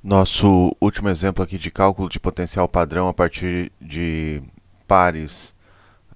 Nosso último exemplo aqui de cálculo de potencial padrão a partir de pares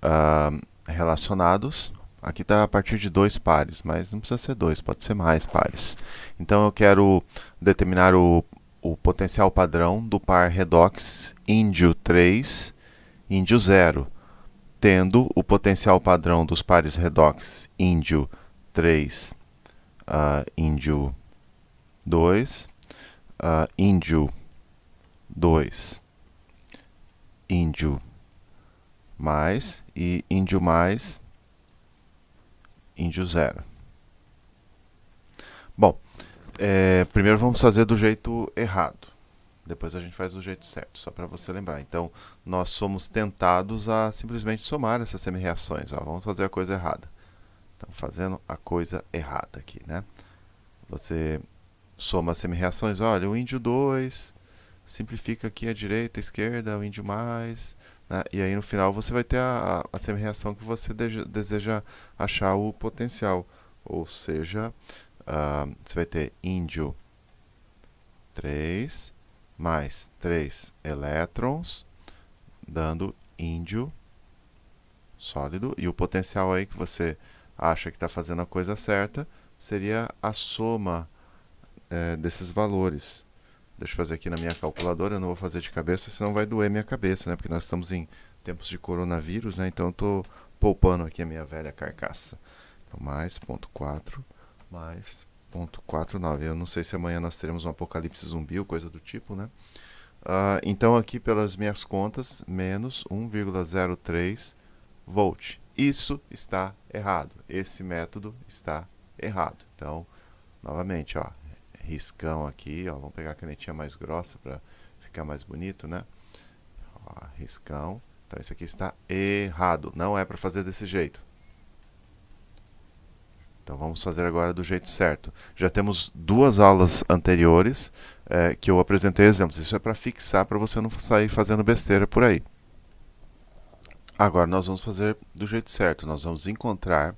ah, relacionados. Aqui está a partir de dois pares, mas não precisa ser dois, pode ser mais pares. Então eu quero determinar o potencial padrão do par redox índio 3, índio 0, tendo o potencial padrão dos pares redox índio 3, índio 2, índio 2, índio mais e índio mais, índio 0. Bom, primeiro vamos fazer do jeito errado. Depois a gente faz do jeito certo, só para você lembrar. Então, nós somos tentados a simplesmente somar essas semi-reações. Vamos fazer a coisa errada. Então, fazendo a coisa errada aqui, né? Você soma as semi-reações. Olha, o índio 2 simplifica aqui a direita, a esquerda, o índio mais, né? E aí no final você vai ter a semi-reação que você deseja achar o potencial. Ou seja, você vai ter índio 3 mais 3 elétrons, dando índio sólido. E o potencial aí que você acha que está fazendo a coisa certa seria a soma desses valores. Deixa eu fazer aqui na minha calculadora, eu não vou fazer de cabeça, senão vai doer minha cabeça, né? Porque nós estamos em tempos de coronavírus, né? Então eu estou poupando aqui a minha velha carcaça. Então, mais 0,4 mais 0,49. Eu não sei se amanhã nós teremos um apocalipse zumbi ou coisa do tipo, né? Então aqui pelas minhas contas, menos 1,03 volt. Isso está errado. Esse método está errado. Então, novamente, ó, riscão aqui, ó, vamos pegar a canetinha mais grossa para ficar mais bonito, né? Ó, riscão. Então isso aqui está errado, não é para fazer desse jeito. Então vamos fazer agora do jeito certo. Já temos duas aulas anteriores que eu apresentei exemplos. Isso é para fixar, para você não sair fazendo besteira por aí. Agora nós vamos fazer do jeito certo. Nós vamos encontrar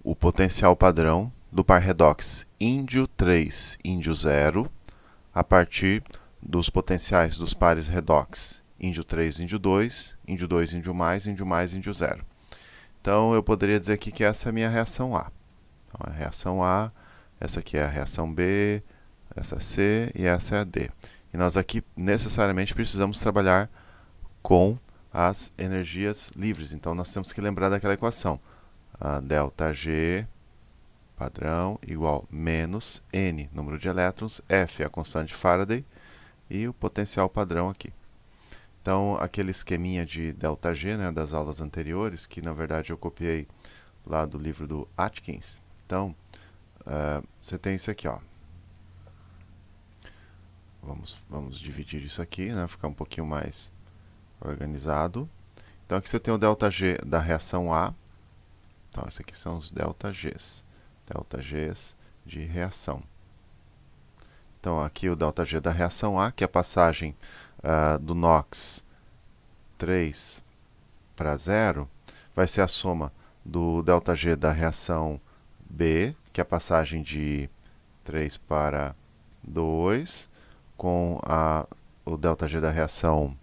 o potencial padrão do par redox índio 3, índio 0, a partir dos potenciais dos pares redox índio 3, índio 2, índio 2, índio mais, índio 0. Então eu poderia dizer aqui que essa é a minha reação A. Então, a reação A, essa aqui é a reação B, essa é C e essa é a D. E nós aqui necessariamente precisamos trabalhar com as energias livres. Então nós temos que lembrar daquela equação. ΔG padrão igual menos N, número de elétrons, F é a constante de Faraday e o potencial padrão aqui. Então aquele esqueminha de ΔG, né, das aulas anteriores, que na verdade eu copiei lá do livro do Atkins. Então você tem isso aqui, ó. Vamos dividir isso aqui, né, ficar um pouquinho mais organizado. Então aqui você tem o ΔG da reação A. Então isso aqui são os ΔGs. ΔGs de reação. Então aqui o ΔG da reação A, que é a passagem do NOx 3 para 0, vai ser a soma do ΔG da reação B, que é a passagem de 3 para 2, com o ΔG da reação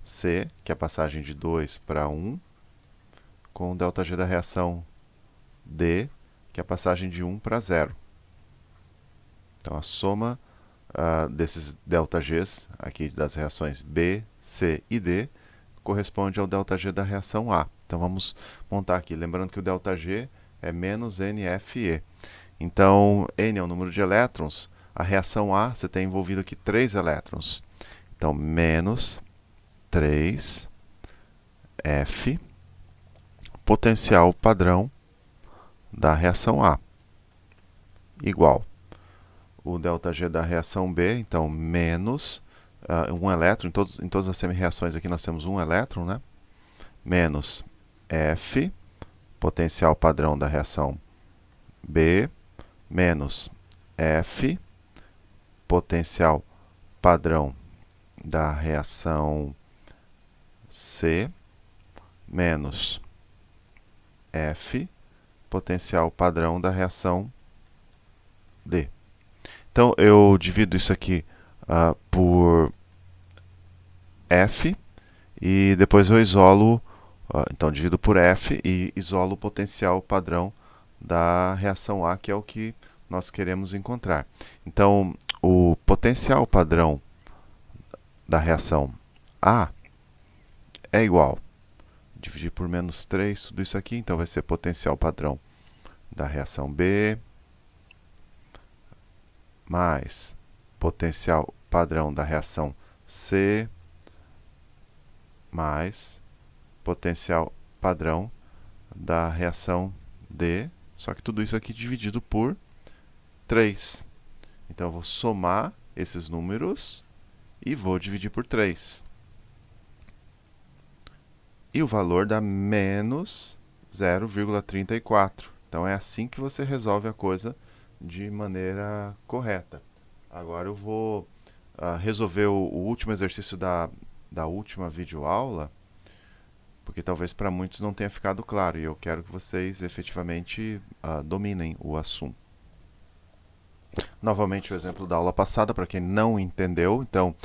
C, que é a passagem de 2 para 1, com o ΔG da reação D, que é a passagem de 1 para 0. Então a soma desses ΔGs aqui das reações B, C e D corresponde ao ΔG da reação A. Então vamos montar aqui, lembrando que o ΔG é menos NFE. Então N é o número de elétrons, a reação A você tem envolvido aqui 3 elétrons. Então menos 3 F, potencial padrão da reação A, igual o ΔG da reação B, então menos 1 elétron, em todas as semi-reações aqui nós temos 1 elétron, né? Menos F, potencial padrão da reação B, menos F, potencial padrão da reação C, menos F, potencial padrão da reação D. Então eu divido isso aqui por F, e depois eu isolo, então divido por F e isolo o potencial padrão da reação A, que é o que nós queremos encontrar. Então, o potencial padrão da reação A é igual a dividir por menos 3, tudo isso aqui, então vai ser potencial padrão da reação B mais potencial padrão da reação C mais potencial padrão da reação D, só que tudo isso aqui dividido por 3. Então, eu vou somar esses números e vou dividir por 3. E o valor dá menos 0,34. Então, é assim que você resolve a coisa de maneira correta. Agora eu vou resolver o último exercício da última videoaula, porque talvez para muitos não tenha ficado claro, e eu quero que vocês efetivamente dominem o assunto. Novamente o exemplo da aula passada, para quem não entendeu. Então,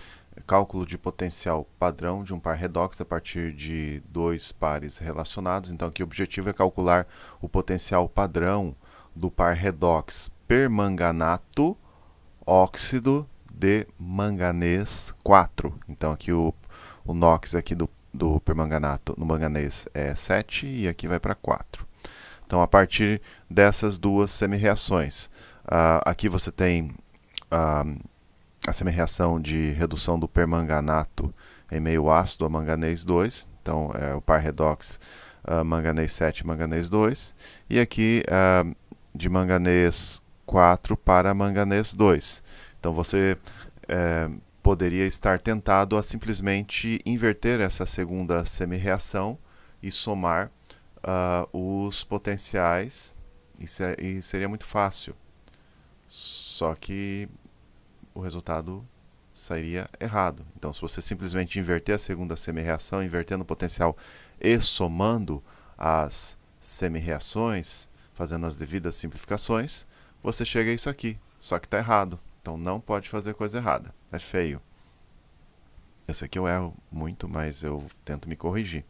cálculo de potencial padrão de um par redox a partir de dois pares relacionados. Então, aqui o objetivo é calcular o potencial padrão do par redox permanganato óxido de manganês 4. Então, aqui o NOx aqui do permanganato no manganês é 7 e aqui vai para 4. Então, a partir dessas duas semi-reações, aqui você tem a semi-reação de redução do permanganato em meio ácido a manganês 2. Então, é o par redox manganês 7 e manganês 2. E aqui de manganês 4 para manganês 2. Então, você poderia estar tentado a simplesmente inverter essa segunda semi-reação e somar os potenciais, e seria muito fácil. Só que o resultado sairia errado. Então, se você simplesmente inverter a segunda semi-reação, invertendo o potencial e somando as semi-reações, fazendo as devidas simplificações, você chega a isso aqui. Só que está errado. Então, não pode fazer coisa errada. É feio. Eu sei que eu erro muito, mas eu tento me corrigir.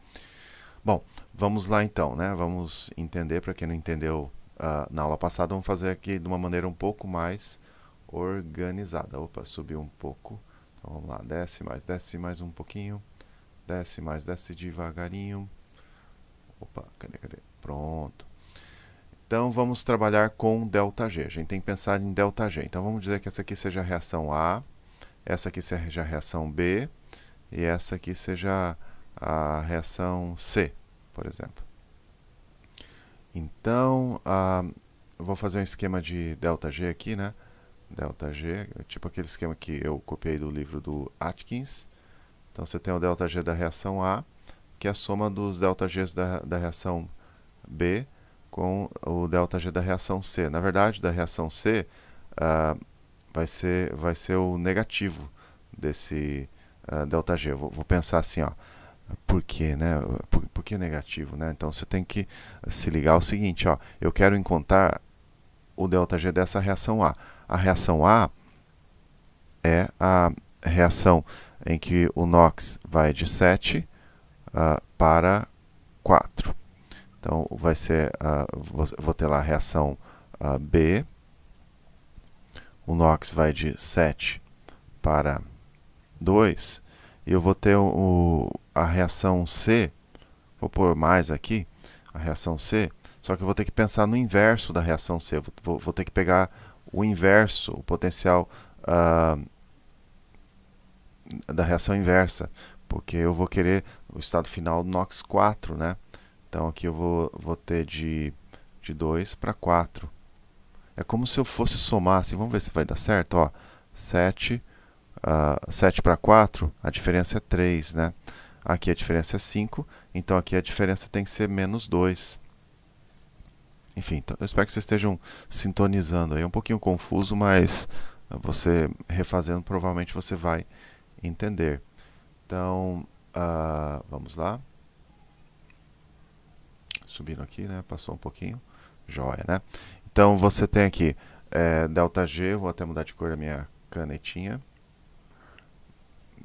Bom, vamos lá então, né? Vamos entender, para quem não entendeu na aula passada, vamos fazer aqui de uma maneira um pouco mais organizada. Opa, subiu um pouco. Então vamos lá, desce mais um pouquinho. Desce devagarinho. Opa, cadê? Pronto. Então vamos trabalhar com ΔG. A gente tem que pensar em ΔG. Então vamos dizer que essa aqui seja a reação A, essa aqui seja a reação B e essa aqui seja a reação C, por exemplo. Então, eu vou fazer um esquema de ΔG aqui, né? ΔG, tipo aquele esquema que eu copiei do livro do Atkins. Então, você tem o ΔG da reação A, que é a soma dos ΔGs da reação B com o ΔG da reação C. Na verdade, da reação C, vai ser o negativo desse ΔG. Vou pensar assim, ó. Por quê, né? Por que negativo, né? Então, você tem que se ligar ao seguinte, ó. Eu quero encontrar o ΔG dessa reação A. A reação A é a reação em que o NOx vai de 7 para 4. Então, vai ser, vou ter lá a reação B. O NOx vai de 7 para 2. E eu vou ter a reação C, vou pôr mais aqui, a reação C, só que eu vou ter que pensar no inverso da reação C. Vou ter que pegar o inverso, o potencial da reação inversa, porque eu vou querer o estado final do NOx 4, né? Então aqui eu vou ter de 2 para 4. É como se eu fosse somar, assim, vamos ver se vai dar certo, ó, 7 para 4, a diferença é 3, né? Aqui a diferença é 5, então aqui a diferença tem que ser menos 2. Enfim, então, eu espero que vocês estejam sintonizando aí. É um pouquinho confuso, mas você refazendo, provavelmente você vai entender. Então, vamos lá. Subindo aqui, né? Passou um pouquinho. Joia, né? Então, você tem aqui ΔG, vou até mudar de cor a minha canetinha.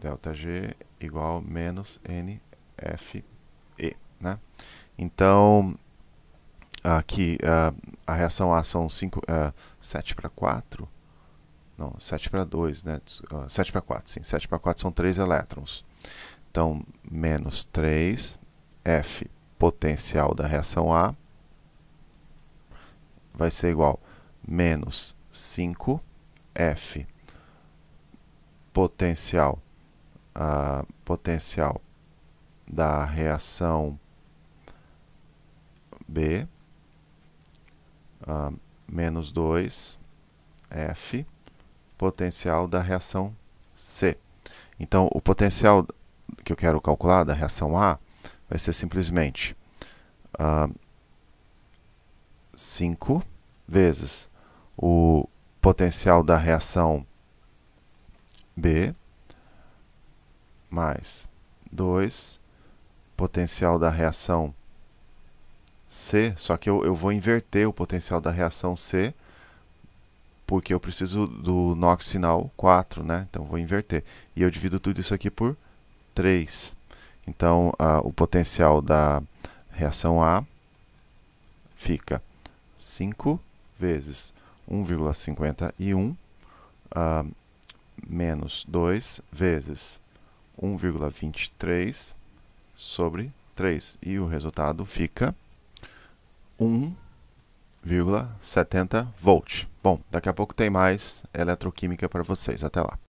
ΔG igual a menos NFE, né? Então, aqui a reação A são 7 para 4, não, 7 para 2, né? 7 para 4, sim, 7 para 4 são 3 elétrons. Então, menos 3, F potencial da reação A, vai ser igual a menos 5, F potencial da reação B, menos 2, F, potencial da reação C. Então, o potencial que eu quero calcular da reação A vai ser simplesmente 5 vezes o potencial da reação B mais 2 potencial da reação C, só que eu vou inverter o potencial da reação C, porque eu preciso do NOx final 4, né? Então, vou inverter. E eu divido tudo isso aqui por 3. Então, o potencial da reação A fica 5 vezes 1,51 menos 2 vezes 1,23 sobre 3. E o resultado fica 1,70 volt. Bom, daqui a pouco tem mais eletroquímica para vocês. Até lá.